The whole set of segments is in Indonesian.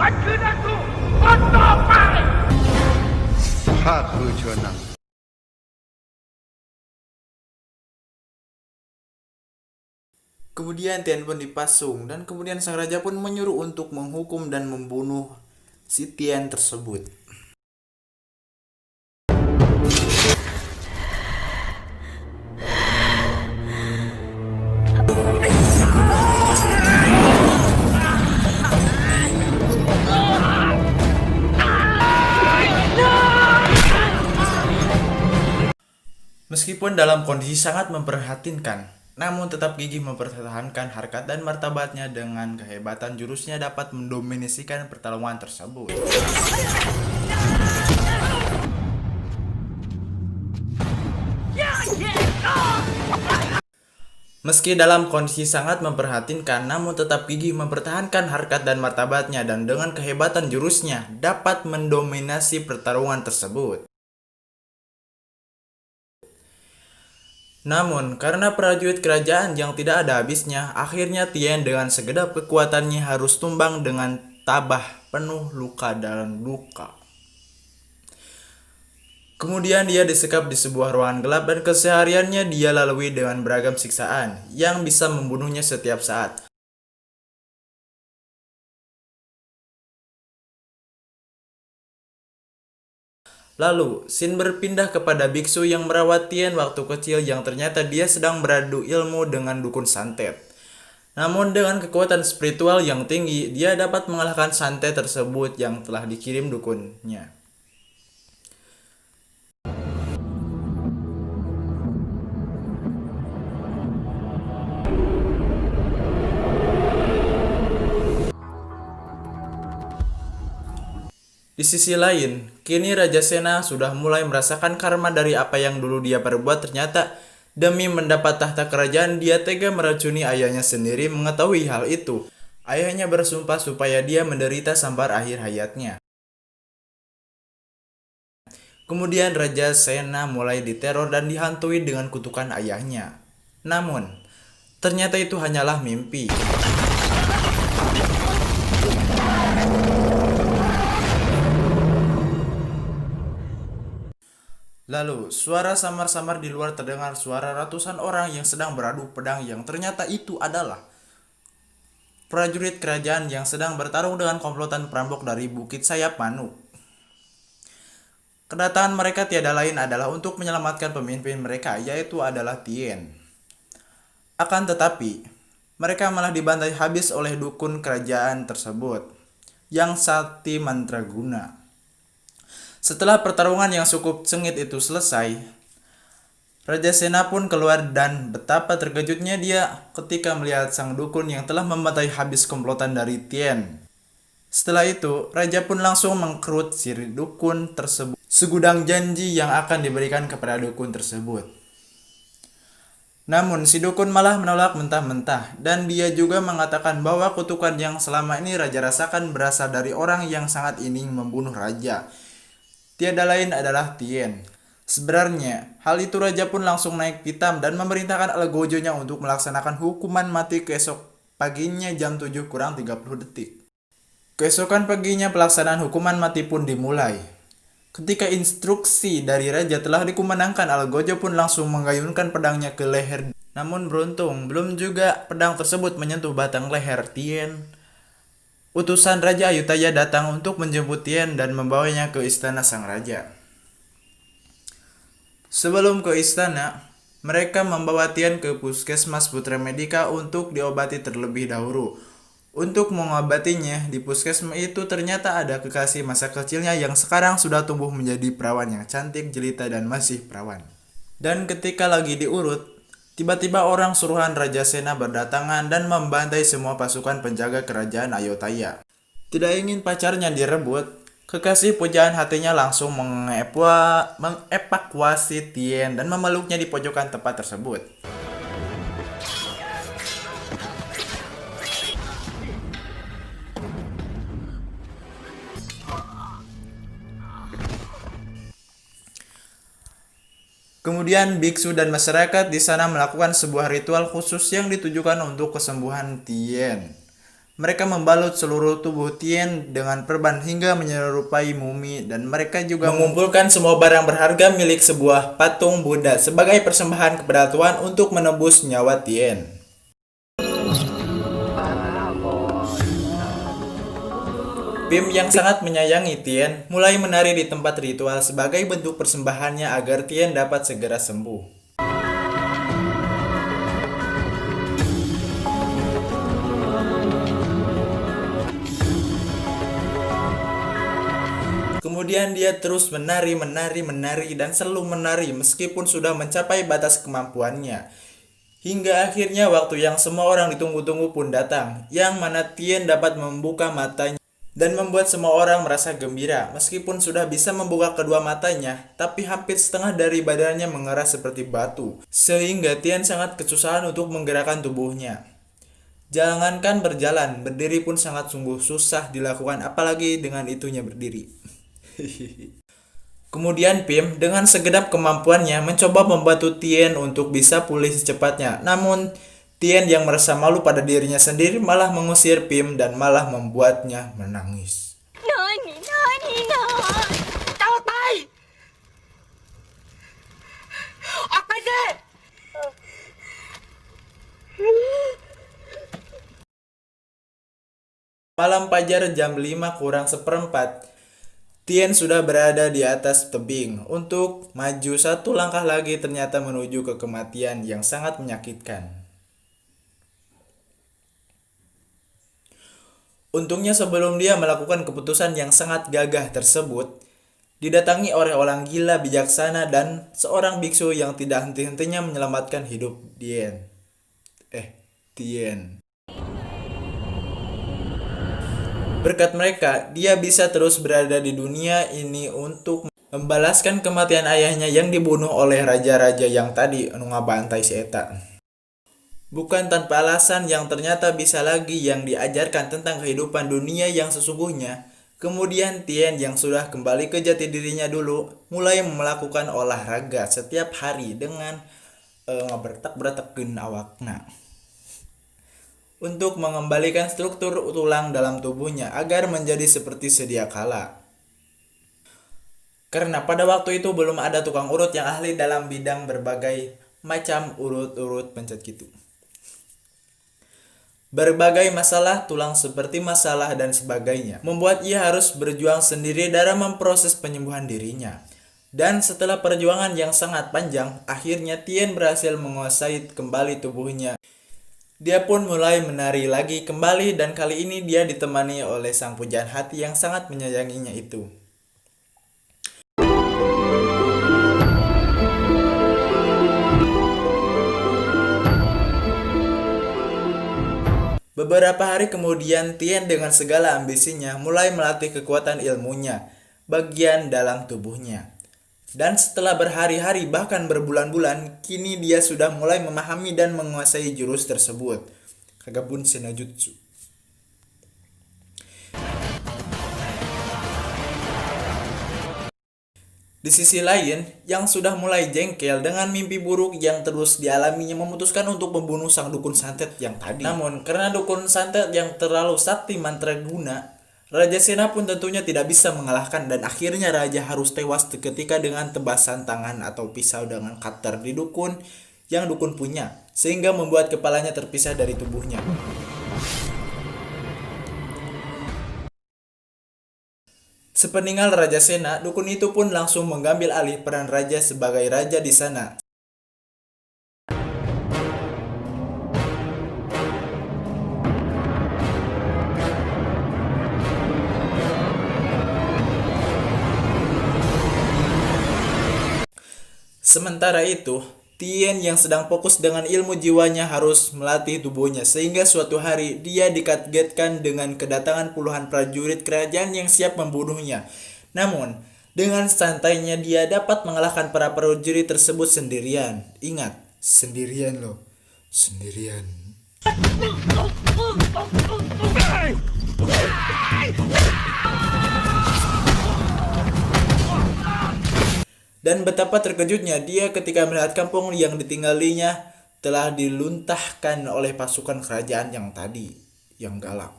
มันคือนักสู้คนต่อไปข้าคือเชิญนาง Kemudian Tian pun dipasung dan kemudian sang raja pun menyuruh untuk menghukum dan membunuh si Tian tersebut. Meskipun dalam kondisi sangat memprihatinkan, namun tetap gigih mempertahankan harkat dan martabatnya dengan kehebatan jurusnya dapat mendominasikan pertarungan tersebut. Meski dalam kondisi sangat memprihatinkan, namun tetap gigih mempertahankan harkat dan martabatnya dan dengan kehebatan jurusnya dapat mendominasi pertarungan tersebut. Namun, karena prajurit kerajaan yang tidak ada habisnya, akhirnya Tien dengan segedap kekuatannya harus tumbang dengan tabah penuh luka dan luka. Kemudian dia disekap di sebuah ruangan gelap dan kesehariannya dia lalui dengan beragam siksaan yang bisa membunuhnya setiap saat. Lalu, Sin berpindah kepada biksu yang merawat Tien waktu kecil yang ternyata dia sedang beradu ilmu dengan dukun santet. Namun dengan kekuatan spiritual yang tinggi, dia dapat mengalahkan santet tersebut yang telah dikirim dukunnya. Di sisi lain, kini Raja Sena sudah mulai merasakan karma dari apa yang dulu dia perbuat. Ternyata demi mendapat tahta kerajaan dia tega meracuni ayahnya sendiri. Mengetahui hal itu, ayahnya bersumpah supaya dia menderita sampai akhir hayatnya. Kemudian Raja Sena mulai diteror dan dihantui dengan kutukan ayahnya. Namun, ternyata itu hanyalah mimpi. Lalu, suara samar-samar di luar terdengar suara ratusan orang yang sedang beradu pedang yang ternyata itu adalah prajurit kerajaan yang sedang bertarung dengan komplotan perampok dari Bukit Sayap Manuk. Kedatangan mereka tiada lain adalah untuk menyelamatkan pemimpin mereka, yaitu adalah Tien. Akan tetapi, mereka malah dibantai habis oleh dukun kerajaan tersebut, yang Sakti Mantraguna. Setelah pertarungan yang cukup sengit itu selesai, Raja Sena pun keluar dan betapa terkejutnya dia ketika melihat sang dukun yang telah membantai habis komplotan dari Tien. Setelah itu, Raja pun langsung mengkerut si dukun tersebut segudang janji yang akan diberikan kepada dukun tersebut. Namun si dukun malah menolak mentah-mentah dan dia juga mengatakan bahwa kutukan yang selama ini Raja rasakan berasal dari orang yang sangat ingin membunuh Raja. Tiada lain adalah Tien. Sebenarnya, hal itu Raja pun langsung naik pitam dan memerintahkan algojonya untuk melaksanakan hukuman mati keesok paginya jam 7 kurang 30 detik. Keesokan paginya pelaksanaan hukuman mati pun dimulai. Ketika instruksi dari Raja telah dikumandangkan, algojo pun langsung menggayunkan pedangnya ke leher. Namun beruntung, belum juga pedang tersebut menyentuh batang leher Tien. Utusan Raja Ayutthaya datang untuk menjemput Tien dan membawanya ke istana sang raja. Sebelum ke istana, mereka membawa Tien ke puskesmas Putra Medika untuk diobati terlebih dahulu. Untuk mengobatinya, di puskesmas itu ternyata ada kekasih masa kecilnya yang sekarang sudah tumbuh menjadi perawan yang cantik, jelita, dan masih perawan. Dan ketika lagi diurut, tiba-tiba orang suruhan Raja Sena berdatangan dan membantai semua pasukan penjaga kerajaan Ayutthaya. Tidak ingin pacarnya direbut, kekasih pujaan hatinya langsung mengevakuasi Tien dan memeluknya di pojokan tempat tersebut. Kemudian biksu dan masyarakat di sana melakukan sebuah ritual khusus yang ditujukan untuk kesembuhan Tien. Mereka membalut seluruh tubuh Tien dengan perban hingga menyerupai mumi, dan mereka juga mengumpulkan semua barang berharga milik sebuah patung Buddha sebagai persembahan kepada Tuhan untuk menebus nyawa Tien. Pim yang sangat menyayangi Tien mulai menari di tempat ritual sebagai bentuk persembahannya agar Tien dapat segera sembuh. Kemudian dia terus menari dan selalu menari meskipun sudah mencapai batas kemampuannya. Hingga akhirnya waktu yang semua orang ditunggu-tunggu pun datang, yang mana Tien dapat membuka matanya dan membuat semua orang merasa gembira. Meskipun sudah bisa membuka kedua matanya, tapi hampir setengah dari badannya mengeras seperti batu, sehingga Tien sangat kesusahan untuk menggerakkan tubuhnya. Jangankan berjalan, berdiri pun sangat sungguh susah dilakukan, apalagi dengan itunya berdiri. Kemudian Pim dengan segenap kemampuannya mencoba membantu Tien untuk bisa pulih secepatnya. Namun Tien yang merasa malu pada dirinya sendiri malah mengusir Pim dan malah membuatnya menangis. Nani, nani, nani. Tao tay. Apa sih? Malam fajar jam 5 kurang seperempat, Tien sudah berada di atas tebing. Untuk maju satu langkah lagi ternyata menuju ke kematian yang sangat menyakitkan. Untungnya sebelum dia melakukan keputusan yang sangat gagah tersebut, didatangi oleh orang gila bijaksana dan seorang biksu yang tidak henti-hentinya menyelamatkan hidup Tien. Berkat mereka, dia bisa terus berada di dunia ini untuk membalaskan kematian ayahnya yang dibunuh oleh raja-raja yang tadi nungabantai si Eta. Bukan tanpa alasan yang ternyata bisa lagi yang diajarkan tentang kehidupan dunia yang sesungguhnya. Kemudian Tien yang sudah kembali ke jati dirinya dulu, mulai melakukan olahraga setiap hari dengan ngebertak-bertakeun awakna, untuk mengembalikan struktur tulang dalam tubuhnya agar menjadi seperti sedia kala. Karena pada waktu itu belum ada tukang urut yang ahli dalam bidang berbagai macam urut-urut pencet gitu. Berbagai masalah tulang seperti masalah dan sebagainya membuat ia harus berjuang sendiri dalam memproses penyembuhan dirinya. Dan setelah perjuangan yang sangat panjang, akhirnya Tien berhasil menguasai kembali tubuhnya. Dia pun mulai menari lagi kembali dan kali ini dia ditemani oleh sang pujaan hati yang sangat menyayanginya itu. Beberapa hari kemudian Tien dengan segala ambisinya mulai melatih kekuatan ilmunya bagian dalam tubuhnya. Dan setelah berhari-hari bahkan berbulan-bulan, kini dia sudah mulai memahami dan menguasai jurus tersebut. Kagabun Senjutsu. Di sisi lain, yang sudah mulai jengkel dengan mimpi buruk yang terus dialaminya memutuskan untuk membunuh sang dukun santet yang tadi. Namun, karena dukun santet yang terlalu sakti mantraguna, Raja Sena pun tentunya tidak bisa mengalahkan dan akhirnya raja harus tewas seketika dengan tebasan tangan atau pisau dengan cutter di dukun yang dukun punya, sehingga membuat kepalanya terpisah dari tubuhnya. Sepeninggal Raja Sena, dukun itu pun langsung mengambil alih peran raja sebagai raja di sana. Sementara itu, Tien yang sedang fokus dengan ilmu jiwanya harus melatih tubuhnya sehingga suatu hari dia dikagetkan dengan kedatangan puluhan prajurit kerajaan yang siap membunuhnya. Namun, dengan santainya dia dapat mengalahkan para prajurit tersebut sendirian. Ingat, sendirian loh. Sendirian. Dan betapa terkejutnya dia ketika melihat kampung yang ditinggalinya telah diluntahkan oleh pasukan kerajaan yang tadi, yang galak.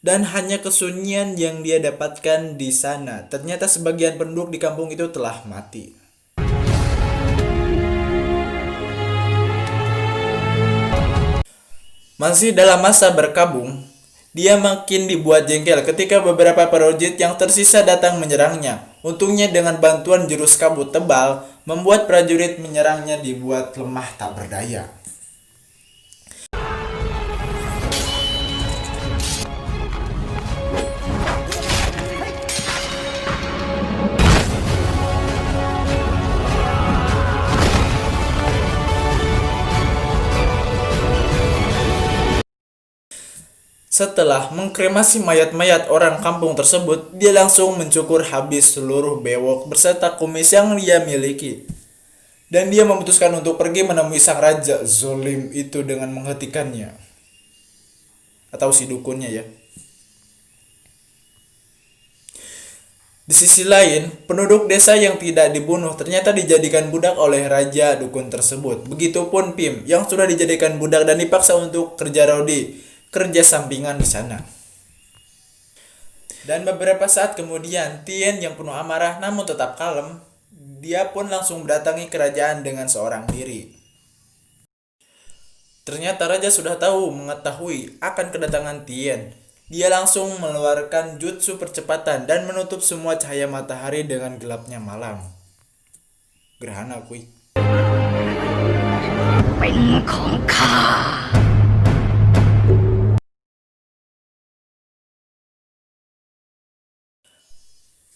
Dan hanya kesunyian yang dia dapatkan di sana. Ternyata sebagian penduduk di kampung itu telah mati. Masih dalam masa berkabung, dia makin dibuat jengkel ketika beberapa prajurit yang tersisa datang menyerangnya. Untungnya dengan bantuan jurus kabut tebal, membuat prajurit menyerangnya dibuat lemah tak berdaya. Setelah mengkremasi mayat-mayat orang kampung tersebut, dia langsung mencukur habis seluruh bewok beserta kumis yang dia miliki. Dan dia memutuskan untuk pergi menemui sang raja zolim itu dengan menghentikannya. Atau si dukunnya ya. Di sisi lain, penduduk desa yang tidak dibunuh ternyata dijadikan budak oleh raja dukun tersebut. Begitupun Pim yang sudah dijadikan budak dan dipaksa untuk kerja rodi. Kerja sampingan di sana. Dan beberapa saat kemudian, Tien yang penuh amarah namun tetap kalem, dia pun langsung mendatangi kerajaan dengan seorang diri. Ternyata raja sudah mengetahui akan kedatangan Tien. Dia langsung mengeluarkan jutsu percepatan dan menutup semua cahaya matahari dengan gelapnya malam. Gerhana kui.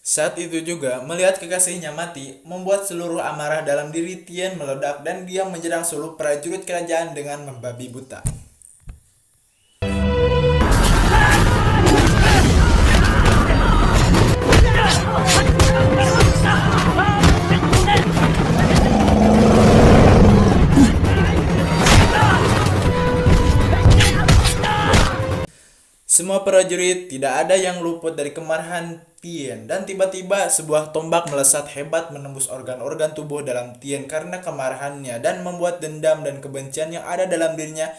Saat itu juga, melihat kekasihnya mati, membuat seluruh amarah dalam diri Tien meledak dan dia menyerang seluruh prajurit kerajaan dengan membabi buta. Semua prajurit tidak ada yang luput dari kemarahan Tien dan tiba-tiba sebuah tombak melesat hebat menembus organ-organ tubuh dalam Tien karena kemarahannya dan membuat dendam dan kebencian yang ada dalam dirinya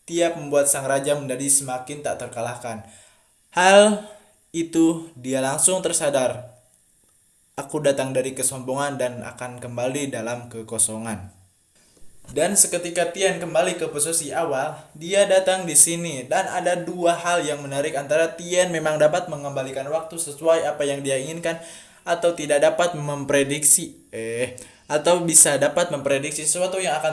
tiap membuat sang raja menjadi semakin tak terkalahkan. Hal itu dia langsung tersadar. Aku datang dari kesombongan dan akan kembali dalam kekosongan. Dan seketika Tien kembali ke posisi awal, dia datang di sini dan ada dua hal yang menarik antara Tien memang dapat mengembalikan waktu sesuai apa yang dia inginkan atau tidak dapat memprediksi atau bisa dapat memprediksi sesuatu yang akan